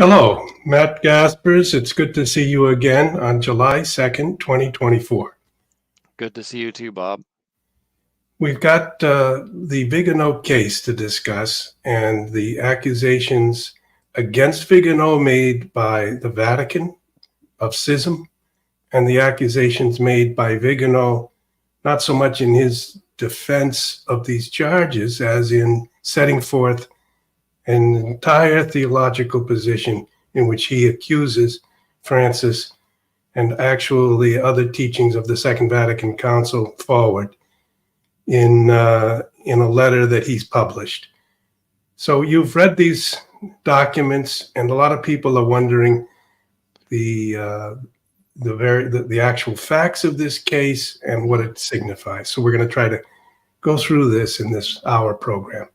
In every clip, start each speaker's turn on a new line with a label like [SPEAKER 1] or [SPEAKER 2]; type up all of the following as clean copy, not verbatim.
[SPEAKER 1] Hello, Matt Gaspers. It's good to see you again on July 2nd, 2024.
[SPEAKER 2] Good to see you too, Bob.
[SPEAKER 1] We've got the Viganò case to discuss and the accusations against Viganò made by the Vatican of schism and the accusations made by Viganò, not so much in his defense of these charges as in setting forth an entire theological position in which he accuses Francis and actually other teachings of the Second Vatican Council forward in a letter that he's published. So you've read these documents, and a lot of people are wondering the actual facts of this case and what it signifies. So we're going to try to go through this in this hour program.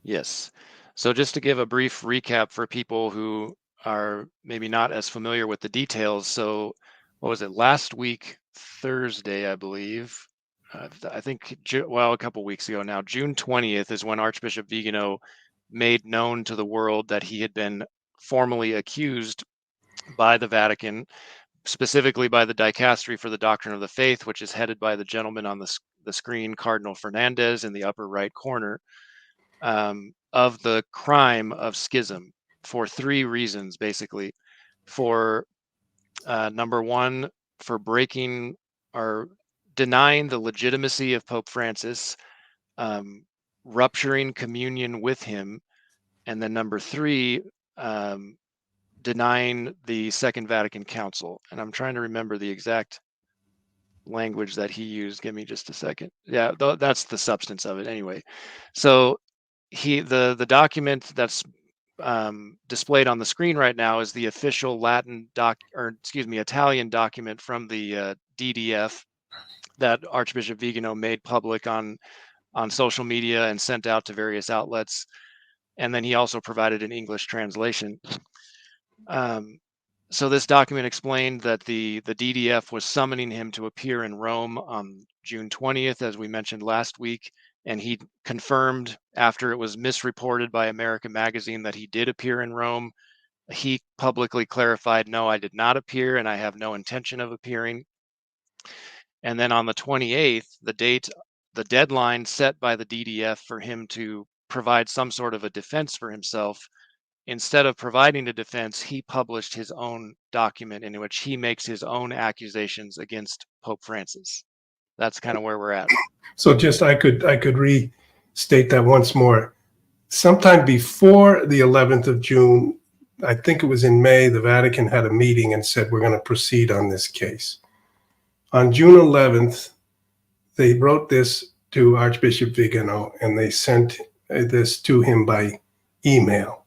[SPEAKER 2] Yes. So just to give a brief recap for people who are maybe not as familiar with the details. So what was it, last week, Thursday, I believe, I think, well, a couple weeks ago now, June 20th is when Archbishop Viganò made known to the world that he had been formally accused by the Vatican, specifically by the Dicastery for the Doctrine of the Faith, which is headed by the gentleman on the screen, Cardinal Fernandez, in the upper right corner, of the crime of schism for three reasons, basically. For number one, for breaking or denying the legitimacy of Pope Francis, rupturing communion with him, and then number three, denying the Second Vatican Council. And I'm trying to remember the exact language that he used. Give me just a second. Yeah, that's the substance of it anyway. So the document that's displayed on the screen right now is the official Italian document from the DDF that Archbishop Viganò made public on social media and sent out to various outlets. And then he also provided an English translation. So this document explained that the DDF was summoning him to appear in Rome on June 20th, as we mentioned last week. And he confirmed, after it was misreported by America Magazine, that he did appear in Rome. He publicly clarified, no, I did not appear, and I have no intention of appearing. And then on the 28th, the deadline set by the DDF for him to provide some sort of a defense for himself, instead of providing a defense, he published his own document in which he makes his own accusations against Pope Francis. That's kind of where we're at.
[SPEAKER 1] So just I could restate that once more. Sometime before the 11th of June, I think it was in May, the Vatican had a meeting and said, we're going to proceed on this case. On June 11th, they wrote this to Archbishop Viganò, and they sent this to him by email.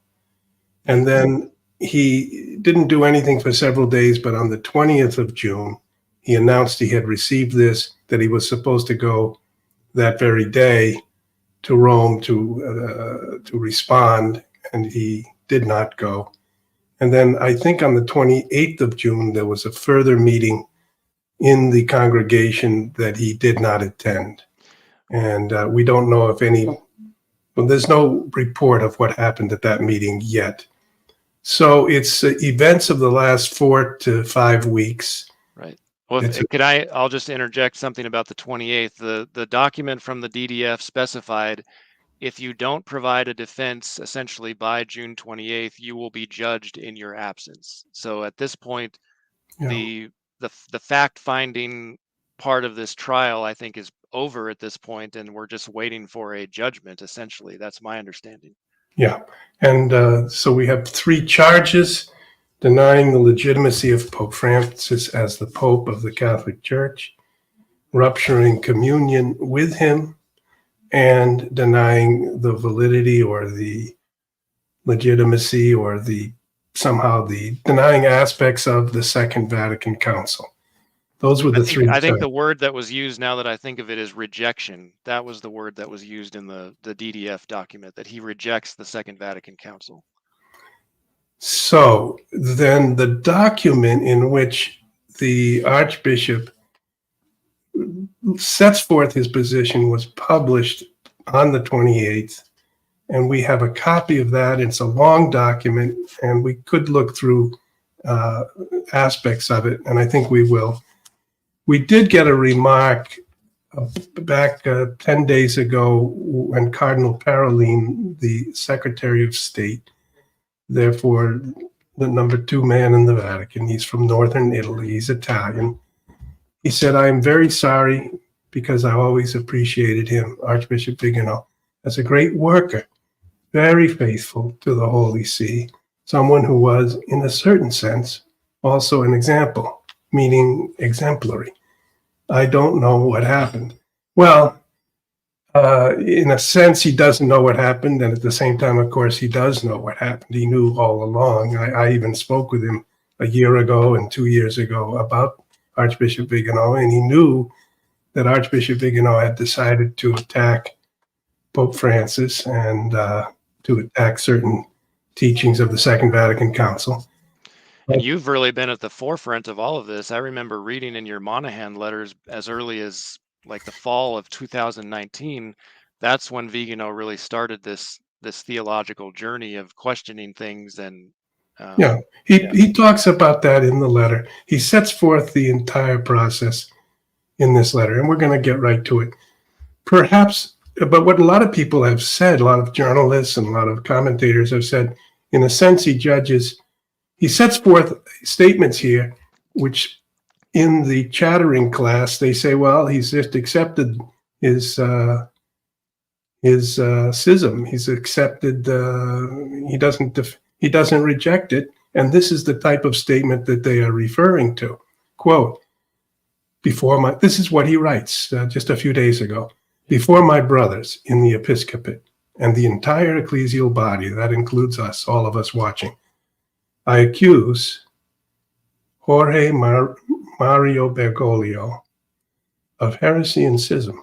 [SPEAKER 1] And then he didn't do anything for several days, but on the 20th of June, he announced he had received this, that he was supposed to go that very day to Rome to respond, and he did not go. And then I think on the 28th of June, there was a further meeting in the congregation that he did not attend. And we don't know if there's no report of what happened at that meeting yet. So it's events of the last 4 to 5 weeks.
[SPEAKER 2] Right. Well, I'll just interject something about the 28th. The document from the DDF specified, if you don't provide a defense essentially by June 28th, you will be judged in your absence. So at this point, the fact-finding part of this trial, I think, is over at this point, and we're just waiting for a judgment, essentially. That's my understanding.
[SPEAKER 1] Yeah. And so we have 3 charges: denying the legitimacy of Pope Francis as the Pope of the Catholic Church, rupturing communion with him, and denying the validity or the legitimacy or somehow the denying aspects of the Second Vatican Council. Those were the 3.
[SPEAKER 2] I think the word that was used, now that I think of it, is rejection. That was the word that was used in the DDF document, that he rejects the Second Vatican Council.
[SPEAKER 1] So then the document in which the Archbishop sets forth his position was published on the 28th, And we have a copy of that. It's a long document, and we could look through aspects of it, and I think we will. We did get a remark back 10 days ago when Cardinal Parolin, the Secretary of State, therefore the number 2 man in the Vatican, he's from northern Italy, he's Italian. He said, "I'm very sorry because I always appreciated him, Archbishop Viganò, as a great worker, very faithful to the Holy See, someone who was, in a certain sense, also an example, meaning exemplary. I don't know what happened." Well, in a sense, he doesn't know what happened. And at the same time, of course, he does know what happened. He knew all along. I even spoke with him a year ago and 2 years ago about Archbishop Viganò, and he knew that Archbishop Viganò had decided to attack Pope Francis and to attack certain teachings of the Second Vatican Council.
[SPEAKER 2] And you've really been at the forefront of all of this. I remember reading in your Moynihan letters as early as like the fall of 2019. That's when Viganò really started this theological journey of questioning things. And
[SPEAKER 1] he talks about that in the letter. He sets forth the entire process in this letter, and we're going to get right to it. Perhaps, but what a lot of people have said, a lot of journalists and a lot of commentators have said, in a sense, he sets forth statements here, which in the chattering class, they say, well, he's just accepted his schism. He's accepted, he doesn't reject it. And this is the type of statement that they are referring to. Quote, this is what he writes just a few days ago. "Before my brothers in the episcopate and the entire ecclesial body," that includes us, all of us watching, "I accuse Jorge Mario Bergoglio of heresy and schism."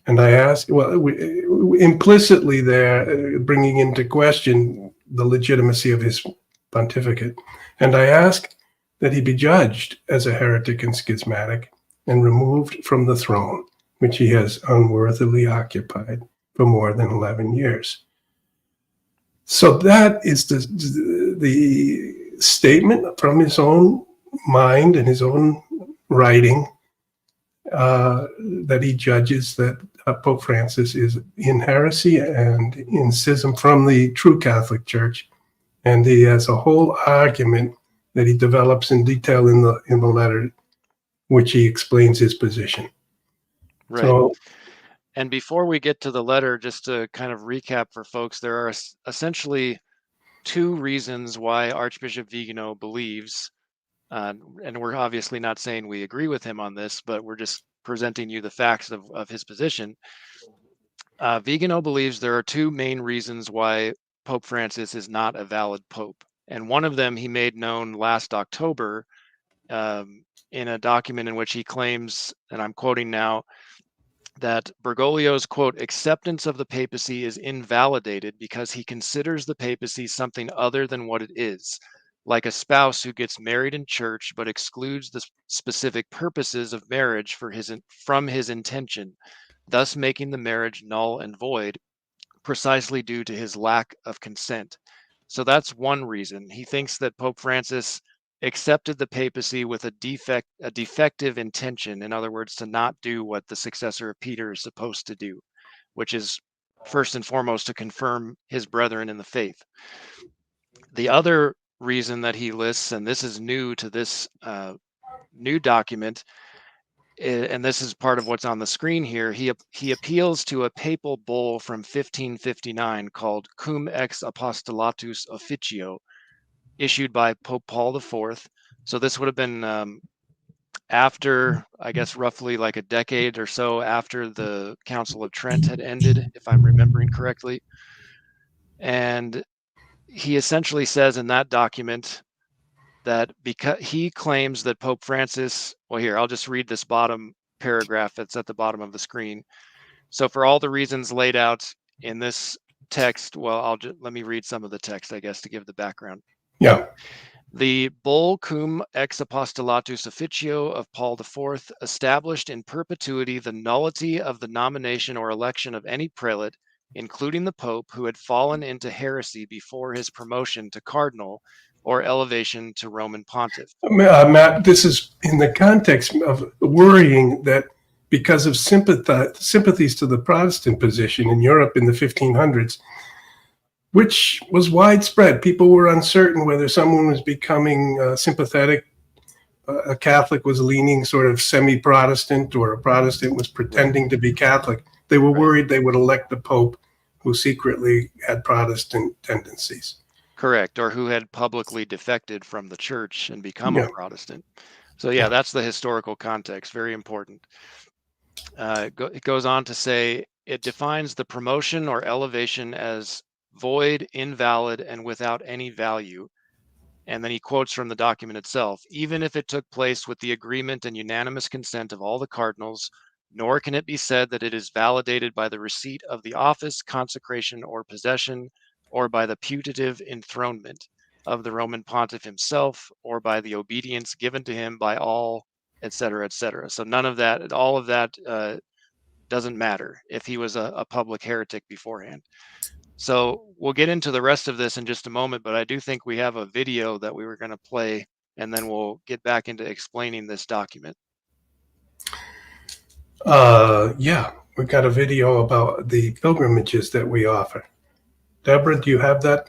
[SPEAKER 1] And I ask, implicitly there, bringing into question the legitimacy of his pontificate. And I ask that he be judged as a heretic and schismatic and removed from the throne, which he has unworthily occupied for more than 11 years. So that is the statement from his own mind and his own writing, that he judges that Pope Francis is in heresy and in schism from the true Catholic Church. And he has a whole argument that he develops in detail in the letter, which he explains his position.
[SPEAKER 2] Right.
[SPEAKER 1] So,
[SPEAKER 2] and before we get to the letter, just to kind of recap for folks, there are essentially 2 reasons why Archbishop Viganò believes, and we're obviously not saying we agree with him on this, but we're just presenting you the facts of his position. Viganò believes there are 2 main reasons why Pope Francis is not a valid pope. And one of them he made known last October in a document in which he claims, and I'm quoting now, that Bergoglio's, quote, "acceptance of the papacy is invalidated because he considers the papacy something other than what it is, like a spouse who gets married in church but excludes the specific purposes of marriage from his intention, thus making the marriage null and void, precisely due to his lack of consent." So that's one reason. He thinks that Pope Francis accepted the papacy with a defective intention. In other words, to not do what the successor of Peter is supposed to do, which is first and foremost to confirm his brethren in the faith. The other reason that he lists, and this is new to this new document, and this is part of what's on the screen here, he appeals to a papal bull from 1559 called Cum ex Apostolatus Officio, issued by Pope Paul IV. So this would have been after, I guess, roughly like a decade or so after the Council of Trent had ended, if I'm remembering correctly. And he essentially says in that document that because he claims that Pope Francis, well, here, I'll just read this bottom paragraph that's at the bottom of the screen. So for all the reasons laid out in this text, well, let me read some of the text, I guess, to give the background.
[SPEAKER 1] yeah.
[SPEAKER 2] The bull Cum ex Apostolatus Officio of Paul IV established in perpetuity the nullity of the nomination or election of any prelate including the Pope, who had fallen into heresy before his promotion to cardinal or elevation to Roman pontiff.
[SPEAKER 1] Matt, this is in the context of worrying that because of sympathies to the Protestant position in Europe in the 1500s, which was widespread. People were uncertain whether someone was becoming sympathetic. A Catholic was leaning sort of semi-Protestant, or a Protestant was pretending to be Catholic. They were worried they would elect the Pope who secretly had Protestant tendencies.
[SPEAKER 2] Correct, or who had publicly defected from the church and become a Protestant. So yeah, that's the historical context, very important. It goes on to say, it defines the promotion or elevation as void, invalid, and without any value. And then he quotes from the document itself, even if it took place with the agreement and unanimous consent of all the cardinals, nor can it be said that it is validated by the receipt of the office, consecration, or possession, or by the putative enthronement of the Roman pontiff himself, or by the obedience given to him by all, etc., etc. So none of that, all of that doesn't matter if he was a public heretic beforehand. So we'll get into the rest of this in just a moment, but I do think we have a video that we were going to play, and then we'll get back into explaining this document.
[SPEAKER 1] Yeah, we've got a video about the pilgrimages that we offer. Deborah, do you have that?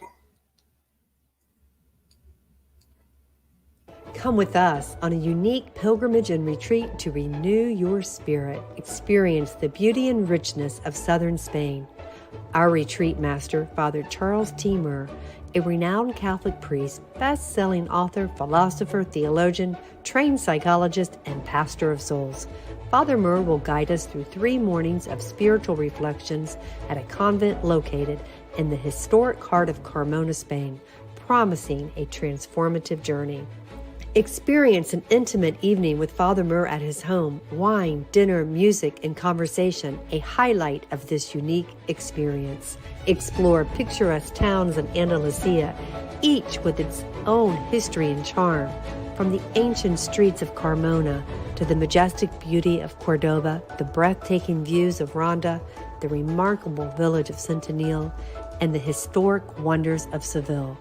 [SPEAKER 3] Come with us on a unique pilgrimage and retreat to renew your spirit. Experience the beauty and richness of southern Spain. Our retreat master, Father Charles T. Murr, a renowned Catholic priest, best-selling author, philosopher, theologian, trained psychologist, and pastor of souls. Father Murr will guide us through 3 mornings of spiritual reflections at a convent located in the historic heart of Carmona, Spain, promising a transformative journey. Experience an intimate evening with Father Murr at his home. Wine, dinner, music, and conversation, a highlight of this unique experience. Explore picturesque towns in Andalusia, each with its own history and charm. From the ancient streets of Carmona to the majestic beauty of Cordoba, the breathtaking views of Ronda, the remarkable village of Centenil, and the historic wonders of Seville.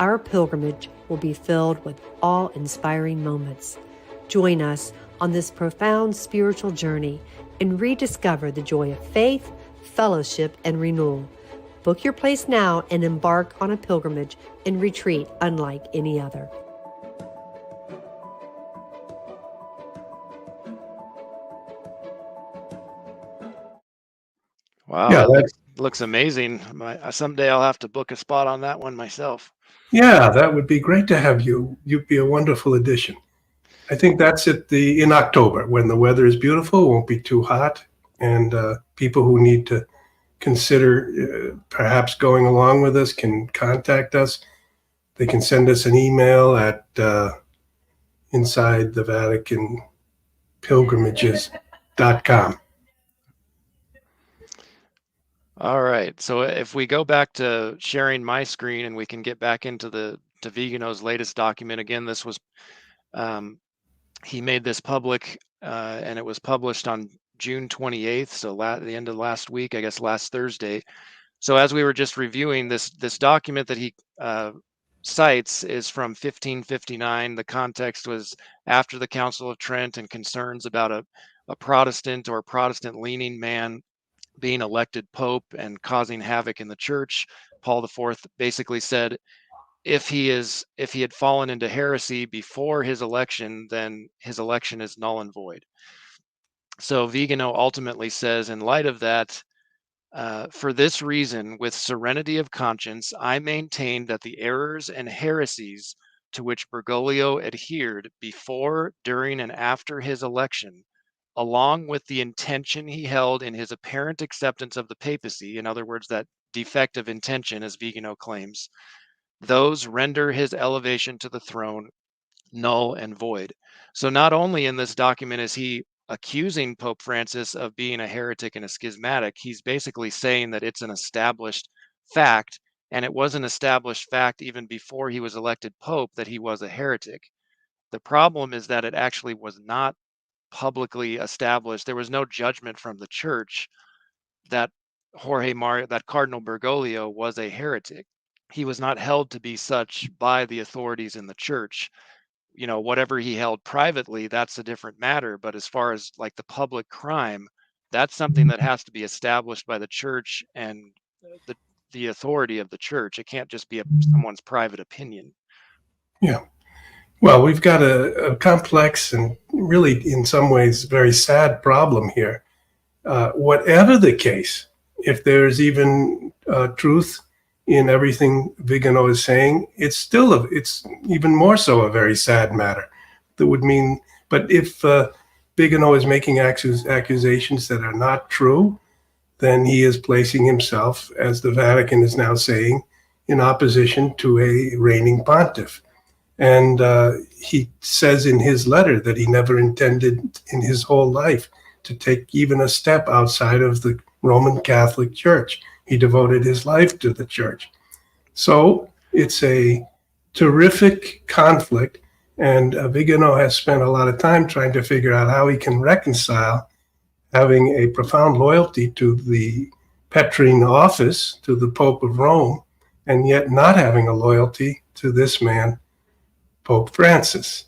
[SPEAKER 3] Our pilgrimage will be filled with awe-inspiring moments. Join us on this profound spiritual journey and rediscover the joy of faith, fellowship, and renewal. Book your place now and embark on a pilgrimage and retreat unlike any other.
[SPEAKER 2] Wow,
[SPEAKER 1] Yeah,
[SPEAKER 2] that looks amazing. Someday I'll have to book a spot on that one myself.
[SPEAKER 1] Yeah, that would be great to have you. You'd be a wonderful addition. I think that's in October when the weather is beautiful, won't be too hot, and people who need to consider perhaps going along with us can contact us. They can send us an email at inside the Vatican pilgrimages.com.
[SPEAKER 2] All right. So if we go back to sharing my screen and we can get back into to Viganò's latest document. Again, this was he made this public and it was published on June 28th. So the end of last week, I guess last Thursday. So as we were just reviewing this document that he cites is from 1559. The context was after the Council of Trent and concerns about a Protestant or Protestant leaning man being elected Pope and causing havoc in the church. Paul IV basically said, if he had fallen into heresy before his election, then his election is null and void. So Viganò ultimately says, in light of that, for this reason, with serenity of conscience, I maintain that the errors and heresies to which Bergoglio adhered before, during, and after his election, along with the intention he held in his apparent acceptance of the papacy, in other words, that defective intention, as Viganò claims, those render his elevation to the throne null and void. So not only in this document is he accusing Pope Francis of being a heretic and a schismatic, he's basically saying that it's an established fact, and it was an established fact even before he was elected Pope that he was a heretic. The problem is that it actually was not publicly established. There was no judgment from the church that that Cardinal Bergoglio was a heretic. He was not held to be such by the authorities in the church. Whatever he held privately, that's a different matter. But as far as like the public crime, that's something that has to be established by the church and the authority of the church. It can't just be someone's private opinion.
[SPEAKER 1] Yeah. Well, we've got a complex and really, in some ways, very sad problem here. Whatever the case, if there's even truth in everything Viganò is saying, it's even more so a very sad matter. That would mean, but if Viganò is making accusations that are not true, then he is placing himself, as the Vatican is now saying, in opposition to a reigning pontiff. And he says in his letter that he never intended in his whole life to take even a step outside of the Roman Catholic Church. He devoted his life to the church. So it's a terrific conflict, and Viganò has spent a lot of time trying to figure out how he can reconcile having a profound loyalty to the Petrine office, to the Pope of Rome, and yet not having a loyalty to this man, Pope Francis.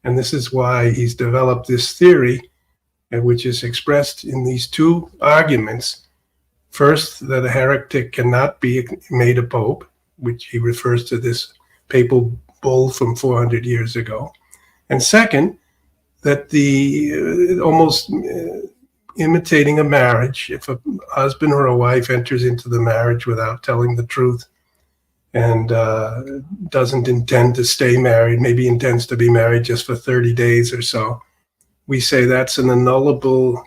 [SPEAKER 1] And this is why he's developed this theory, which is expressed in these two arguments. First, that a heretic cannot be made a pope, which he refers to this papal bull from 400 years ago. And second, that the almost imitating a marriage, if a husband or a wife enters into the marriage without telling the truth and doesn't intend to stay married, maybe intends to be married just for 30 days or so, we say that's an annullable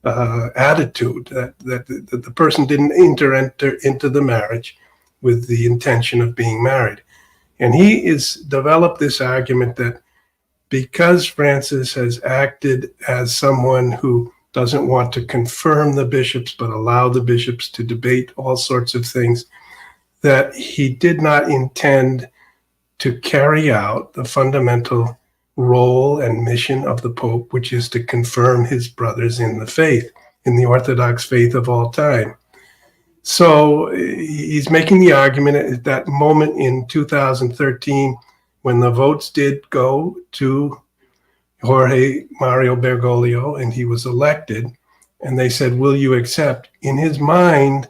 [SPEAKER 1] attitude, that the person didn't enter into the marriage with the intention of being married. And he has developed this argument that because Francis has acted as someone who doesn't want to confirm the bishops but allow the bishops to debate all sorts of things, that he did not intend to carry out the fundamental role and mission of the Pope, which is to confirm his brothers in the faith, in the Orthodox faith of all time. So he's making the argument at that moment in 2013, when the votes did go to Jorge Mario Bergoglio and he was elected, and they said, will you accept? In his mind,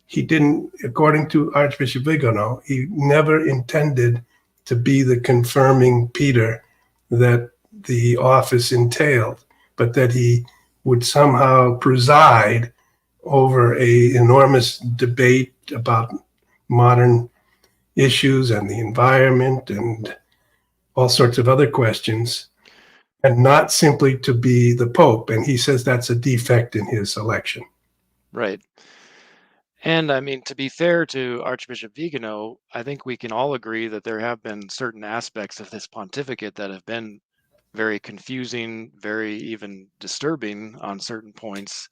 [SPEAKER 1] he didn't, according to Archbishop Viganò, he never intended to be the confirming Peter that the office entailed, but that he would somehow preside over an enormous debate about modern issues and the environment and all sorts of other questions, and not simply to be the Pope. And he says that's a defect in his election.
[SPEAKER 2] Right. And I mean, to be fair to Archbishop Viganò, I think we can all agree that there have been certain aspects of this pontificate that have been very confusing, very even disturbing on certain points.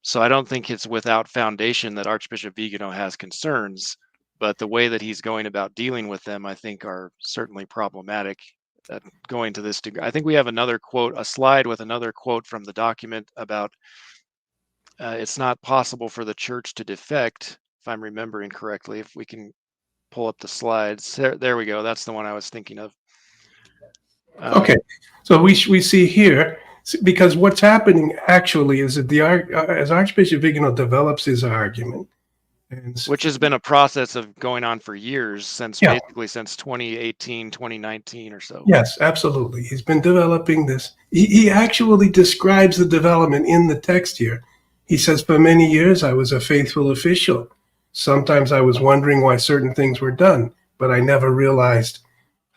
[SPEAKER 2] So I don't think it's without foundation that Archbishop Viganò has concerns, but the way that he's going about dealing with them, I think, are certainly problematic. Going to this degree, I think we have another quote, a slide with another quote from the document about it's not possible for the church to defect, if I'm remembering correctly. If we can pull up the slides, there we go. That's the one I was thinking of.
[SPEAKER 1] Okay, so we see here, because what's happening actually is that as Archbishop Viganò develops his argument,
[SPEAKER 2] which has been a process of going on for years, basically since 2018, 2019 or so.
[SPEAKER 1] Yes, absolutely. He's been developing this. He actually describes the development in the text here. He says, for many years, I was a faithful official. Sometimes I was wondering why certain things were done, but I never realized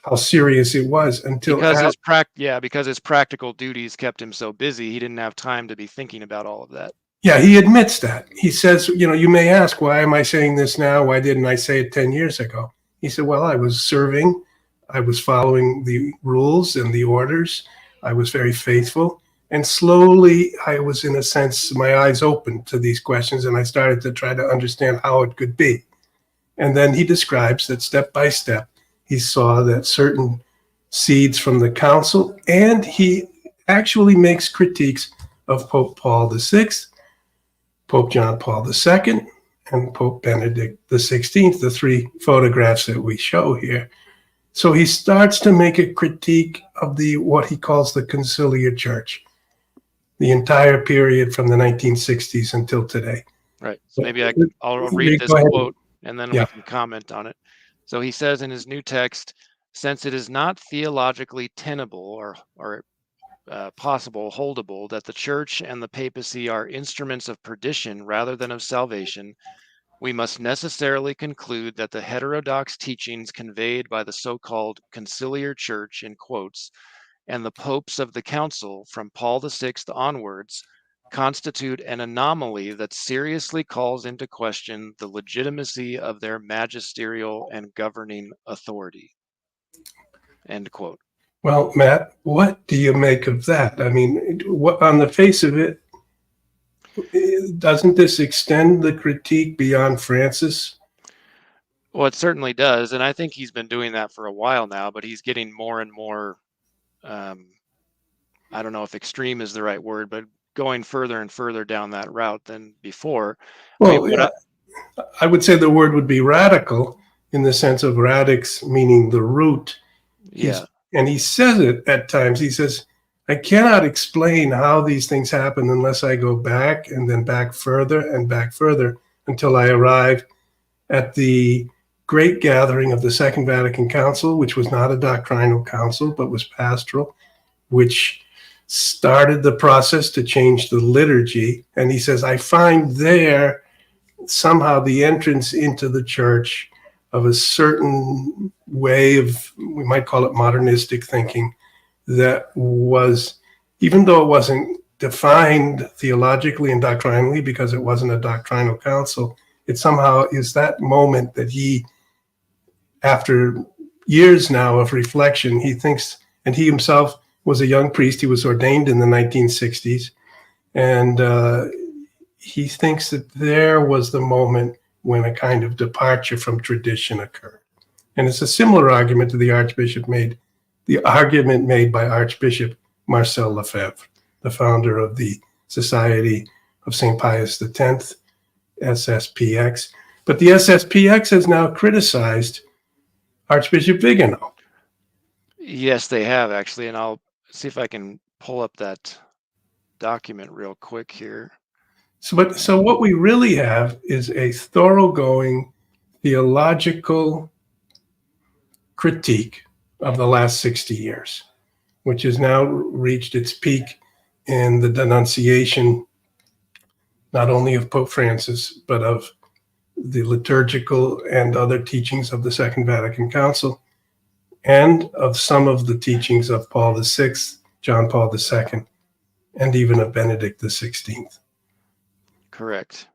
[SPEAKER 1] how serious it was until
[SPEAKER 2] because his practical duties kept him so busy, he didn't have time to be thinking about all of that.
[SPEAKER 1] Yeah, he admits that. He says, you may ask, why am I saying this now? Why didn't I say it 10 years ago? He said, well, I was serving. I was following the rules and the orders. I was very faithful. And slowly, I was, in a sense, my eyes opened to these questions, and I started to try to understand how it could be. And then he describes that step by step, he saw that certain seeds from the council, and he actually makes critiques of Pope Paul VI, Pope John Paul II and Pope Benedict XVI, the three photographs that we show here. So he starts to make a critique of what he calls the Conciliar Church, the entire period from the 1960s until today.
[SPEAKER 2] Right. So maybe I'll read this
[SPEAKER 1] Go ahead.
[SPEAKER 2] quote and then
[SPEAKER 1] Yeah.
[SPEAKER 2] we can comment on it. So he says in his new text, since it is not theologically tenable or possible, holdable, that the church and the papacy are instruments of perdition rather than of salvation, we must necessarily conclude that the heterodox teachings conveyed by the so-called conciliar church, in quotes, and the popes of the council from Paul VI onwards constitute an anomaly that seriously calls into question the legitimacy of their magisterial and governing authority. End quote.
[SPEAKER 1] Well, Matt, what do you make of that? I mean, on the face of it, doesn't this extend the critique beyond Francis?
[SPEAKER 2] Well, it certainly does. And I think he's been doing that for a while now, but he's getting more and more, I don't know if extreme is the right word, but going further and further down that route than before.
[SPEAKER 1] Well, I would say the word would be radical in the sense of radix, meaning the root.
[SPEAKER 2] Yeah.
[SPEAKER 1] And he says it at times. He says, I cannot explain how these things happen unless I go back and then back further and back further until I arrive at the great gathering of the Second Vatican Council, which was not a doctrinal council, but was pastoral, which started the process to change the liturgy. And he says, I find there somehow the entrance into the church of a certain way of, we might call it modernistic thinking, that was, even though it wasn't defined theologically and doctrinally because it wasn't a doctrinal council, it somehow is that moment that he, after years now of reflection, he thinks, and he himself was a young priest, he was ordained in the 1960s, and he thinks that there was the moment when a kind of departure from tradition occurred. And it's a similar argument to the argument made by Archbishop Marcel Lefebvre, the founder of the Society of St. Pius X, SSPX. But the SSPX has now criticized Archbishop Viganò.
[SPEAKER 2] Yes, they have actually. And I'll see if I can pull up that document real quick here.
[SPEAKER 1] So what we really have is a thoroughgoing theological critique of the last 60 years, which has now reached its peak in the denunciation, not only of Pope Francis, but of the liturgical and other teachings of the Second Vatican Council, and of some of the teachings of Paul VI, John Paul II, and even of Benedict XVI.
[SPEAKER 2] Correct.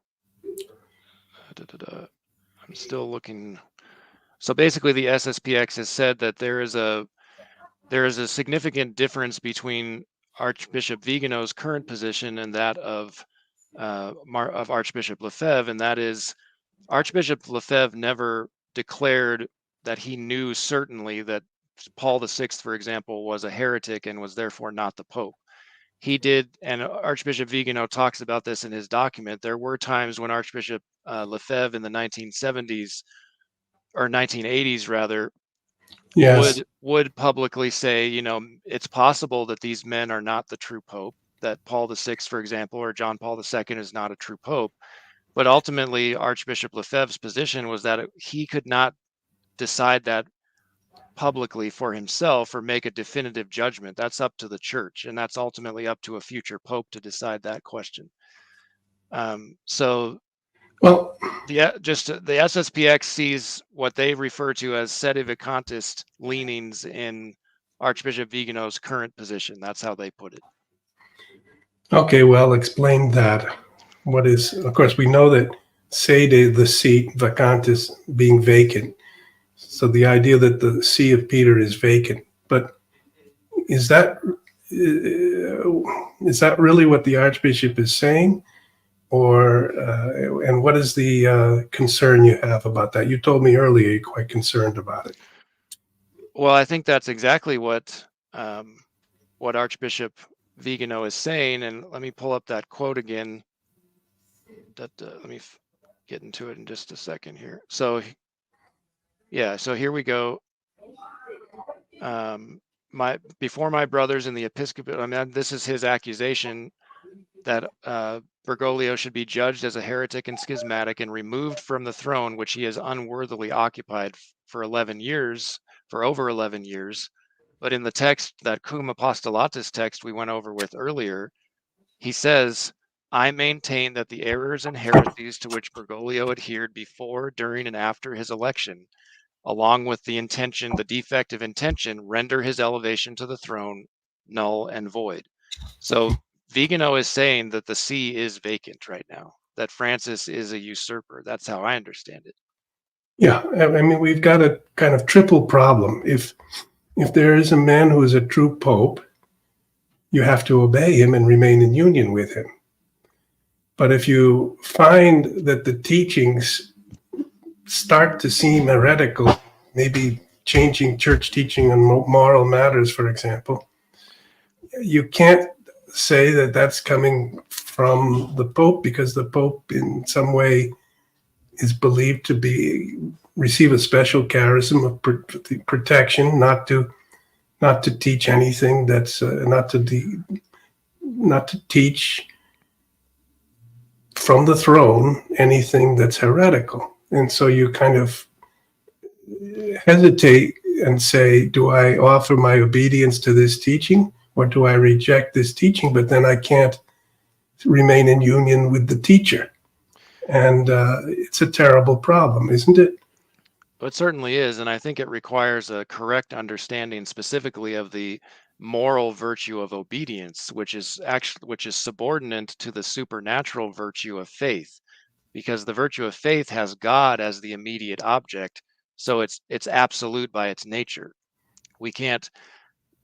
[SPEAKER 2] I'm still looking. So basically, the SSPX has said that there is a significant difference between Archbishop Viganò's current position and that of Archbishop Lefebvre, and that is Archbishop Lefebvre never declared that he knew certainly that Paul VI, for example, was a heretic and was therefore not the Pope. He did, and Archbishop Viganò talks about this in his document. There were times when Archbishop Lefebvre in the 1970s, or 1980s rather,
[SPEAKER 1] Yes.
[SPEAKER 2] would publicly say, you know, it's possible that these men are not the true Pope, that Paul VI, for example, or John Paul II is not a true Pope. But ultimately, Archbishop Lefebvre's position was that he could not decide that publicly for himself or make a definitive judgment. That's up to the church, and that's ultimately up to a future pope to decide that question. So
[SPEAKER 1] well,
[SPEAKER 2] the SSPX sees what they refer to as sedevacantist leanings in Archbishop Viganò's current position. That's how they put it.
[SPEAKER 1] Okay, well, explain that. What is, of course, we know that sede, the seat, vacantis, being vacant. So the idea that the see of Peter is vacant, but is that really what the Archbishop is saying, or and what is the concern you have about that? You told me earlier you're quite concerned about it.
[SPEAKER 2] Well, I think that's exactly what Archbishop Viganò is saying, and let me pull up that quote again. Let me get into it in just a second here. So, yeah, so here we go. Before my brothers in the Episcopal, I mean, this is his accusation that Bergoglio should be judged as a heretic and schismatic and removed from the throne, which he has unworthily occupied for over 11 years. But in the text, that Cum Apostolatus text we went over with earlier, he says, I maintain that the errors and heresies to which Bergoglio adhered before, during, and after his election, along with the defective intention, render his elevation to the throne null and void. So Viganò is saying that the see is vacant right now, that Francis is a usurper. That's how I understand it.
[SPEAKER 1] Yeah, I mean, we've got a kind of triple problem. If there is a man who is a true pope, you have to obey him and remain in union with him. But if you find that the teachings start to seem heretical, maybe changing church teaching on moral matters, for example, you can't say that that's coming from the Pope, because the Pope in some way is believed to receive a special charism of protection, not to teach anything that's not to teach from the throne anything that's heretical. And so you kind of hesitate and say, do I offer my obedience to this teaching, or do I reject this teaching? But then I can't remain in union with the teacher. And it's a terrible problem, isn't it?
[SPEAKER 2] It certainly is, and I think it requires a correct understanding specifically of the moral virtue of obedience, which is subordinate to the supernatural virtue of faith, because the virtue of faith has God as the immediate object, so it's absolute by its nature. We can't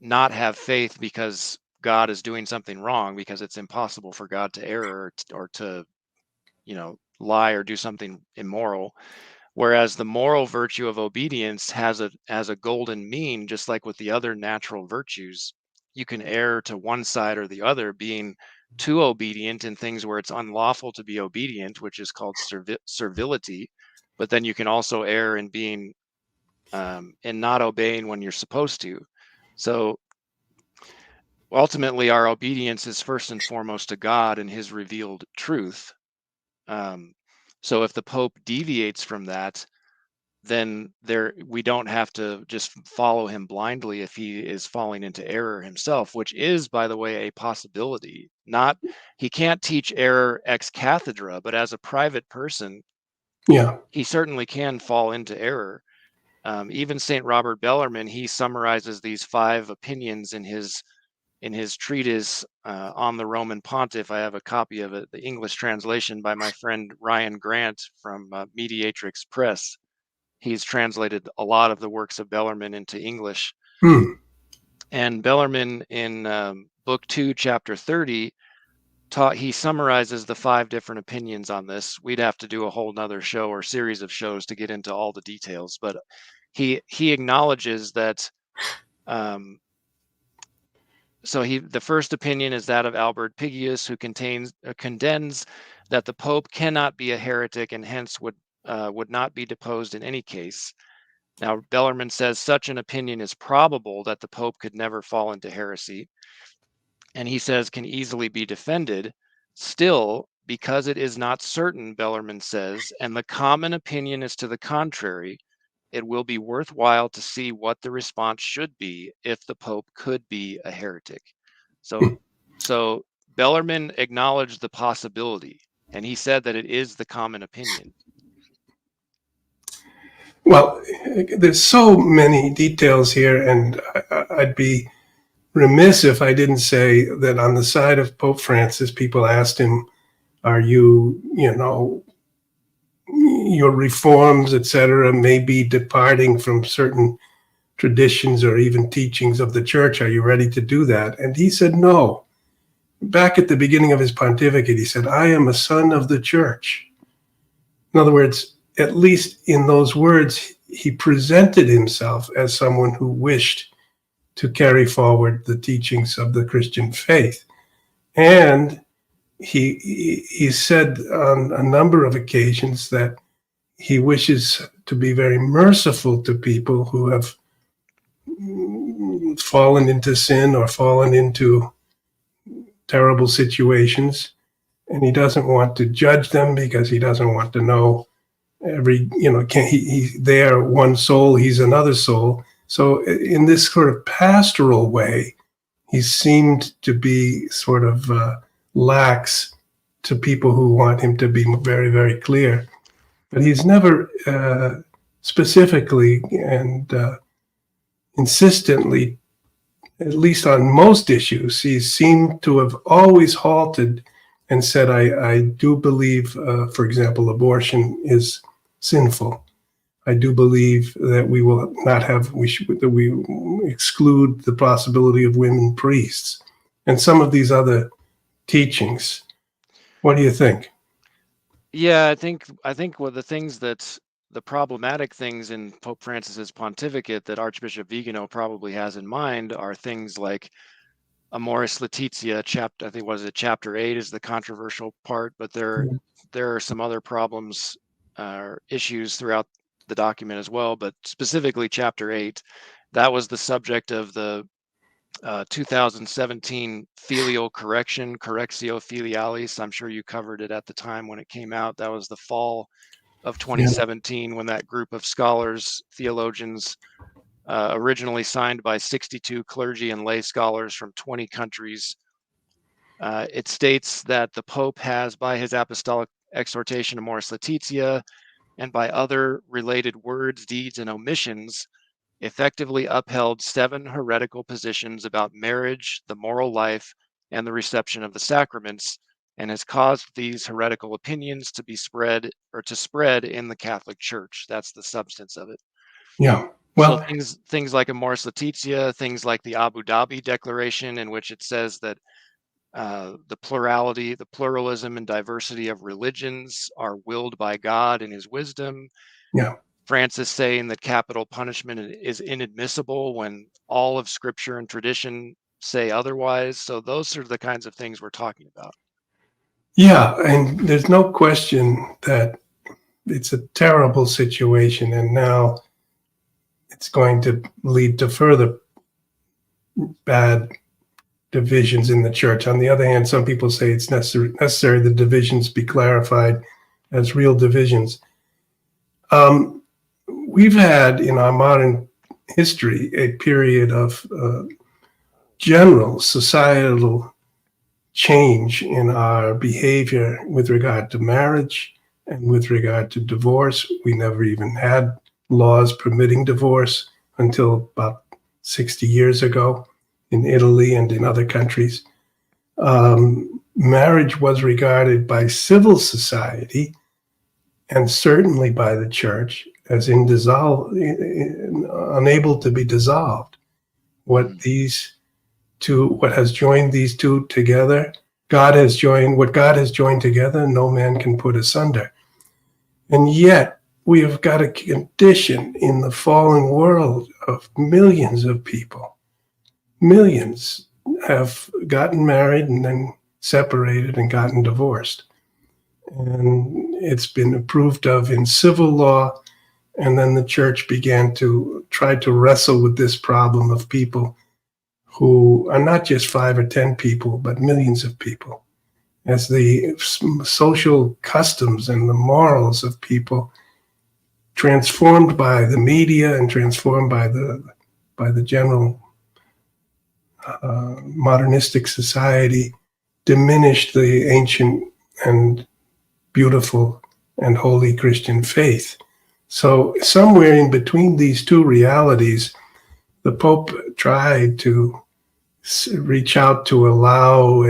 [SPEAKER 2] not have faith because God is doing something wrong, because it's impossible for God to err or to, lie or do something immoral. Whereas the moral virtue of obedience has a golden mean, just like with the other natural virtues. You can err to one side or the other, being too obedient in things where it's unlawful to be obedient, which is called servility. But then you can also err in being in not obeying when you're supposed to. So ultimately, our obedience is first and foremost to God and His revealed truth. So if the Pope deviates from that, then we don't have to just follow him blindly if he is falling into error himself, which is, by the way, a possibility. He can't teach error ex cathedra, but as a private person, he certainly can fall into error. Even St. Robert Bellarmine, he summarizes these 5 opinions in his treatise on the Roman Pontiff. I have a copy of it, the English translation by my friend Ryan Grant from Mediatrix Press. He's translated a lot of the works of Bellarmine into English. And Bellarmine in Book 2, Chapter 30, he summarizes the 5 different opinions on this. We'd have to do a whole nother show or series of shows to get into all the details, but he acknowledges that the first opinion is that of Albert Pigius, who condemns that the Pope cannot be a heretic and hence would not be deposed in any case. Now, Bellarmine says such an opinion is probable, that the Pope could never fall into heresy, and he says can easily be defended. Still, because it is not certain, Bellarmine says, and the common opinion is to the contrary, it will be worthwhile to see what the response should be if the Pope could be a heretic. So Bellarmine acknowledged the possibility, and he said that it is the common opinion.
[SPEAKER 1] Well, there's so many details here, and I'd be remiss if I didn't say that on the side of Pope Francis, people asked him, are you, your reforms, etc., may be departing from certain traditions or even teachings of the church. Are you ready to do that? And he said, no. Back at the beginning of his pontificate, he said, I am a son of the church. In other words, at least in those words, he presented himself as someone who wished to carry forward the teachings of the Christian faith. And he said on a number of occasions that he wishes to be very merciful to people who have fallen into sin or fallen into terrible situations, and he doesn't want to judge them because he doesn't want to know they are one soul, he's another soul. So in this sort of pastoral way, he seemed to be sort of lax to people who want him to be very, very clear. But he's never specifically and insistently, at least on most issues, he seemed to have always halted and said, I do believe, for example, abortion is sinful. I do believe that we will not have, that we exclude the possibility of women priests and some of these other teachings. What do you think?
[SPEAKER 2] Yeah, I think one of the things that's the problematic things in Pope Francis's pontificate that Archbishop Viganò probably has in mind are things like Amoris Laetitia, chapter, I think was it chapter 8 is the controversial part, but there are some other problems issues throughout the document as well, but specifically chapter 8, that was the subject of the 2017 filial correction, Correctio Filialis. I'm sure you covered it at the time when it came out. That was the fall of 2017 when that group of scholars, theologians, originally signed by 62 clergy and lay scholars from 20 countries. It states that the Pope has, by his apostolic exhortation Amoris Laetitia, and by other related words, deeds, and omissions, effectively upheld 7 heretical positions about marriage, the moral life, and the reception of the sacraments, and has caused these heretical opinions to be spread in the Catholic Church. That's the substance of it.
[SPEAKER 1] Yeah. Well,
[SPEAKER 2] so things like Amoris Laetitia, things like the Abu Dhabi Declaration, in which it says that the pluralism and diversity of religions are willed by God in his wisdom.
[SPEAKER 1] yeah.
[SPEAKER 2] Francis saying that capital punishment is inadmissible when all of scripture and tradition say otherwise. So those are the kinds of things we're talking about.
[SPEAKER 1] Yeah, and there's no question that it's a terrible situation, and now it's going to lead to further bad divisions in the church. On the other hand, some people say it's necessary the divisions be clarified as real divisions. We've had in our modern history a period of general societal change in our behavior with regard to marriage and with regard to divorce. We never even had laws permitting divorce until about 60 years ago in Italy and in other countries. Marriage was regarded by civil society and certainly by the church as unable to be dissolved. What has joined these two together, what God has joined together, no man can put asunder. And yet we have got a condition in the fallen world of millions of people. Millions have gotten married and then separated and gotten divorced. And it's been approved of in civil law. And then the church began to try to wrestle with this problem of people who are not just 5 or 10 people, but millions of people, as the social customs and the morals of people transformed by the media and transformed by the general modernistic society diminished the ancient and beautiful and holy Christian faith. So somewhere in between these two realities, the Pope tried to reach out to allow